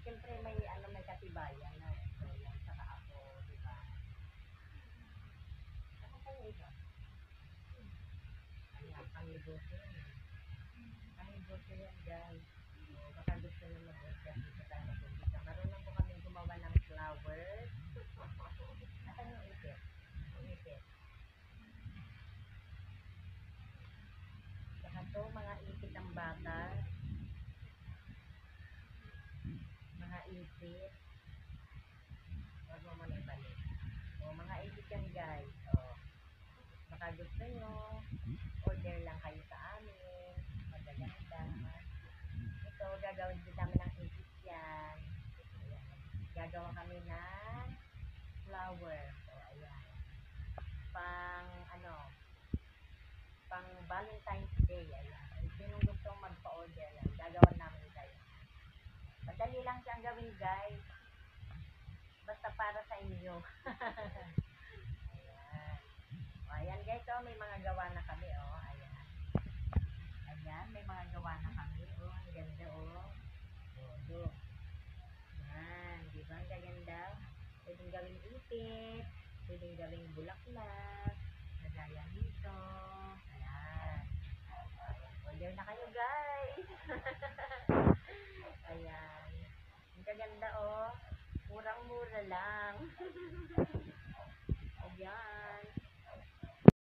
siyempre may ano, may katibayan na. So, yan, saka ako, di ba? Ako kayo ito. Ayan, pang-negosyo yan. Pang-negosyo yan, guys. So, baka gusto nyo mag-order dito tayo mag-umpisa. Marunong po kami gumawa ng flowers. Asan yung ipit? Yung ipit. Saka to, mga ipit ng bata. Mga ipit. Huwag mo muna ibalik. O, mga ipit yan, guys. O, baka gusto nyo, order lang kayo sa amin. Magaganda. Ito, gagawin din namin ng ipit yan. Ayan. Gagawa kami ng flower. So, ayan. Pang, ano, pang Valentine's Day. Ayan. Kung sinong gusto magpa-order yan, gagawan namin kayo. Madali lang siyang gawin, guys. Basta para sa inyo. Ayan. O, ayan, guys, oh, may mga gawa na kami, oh. Ayan. Ayan, may mga gawa na kami. Oh, ang ganda, oh. Oh, yan, di ba? Ang gaganda. Pwedeng gawing ipit, pwedeng gawing bulaklak, nagaya nito. Ayan. Order na kayo, guys. Ayan. Ang gaganda, oh. Murang-mura lang. Ayan.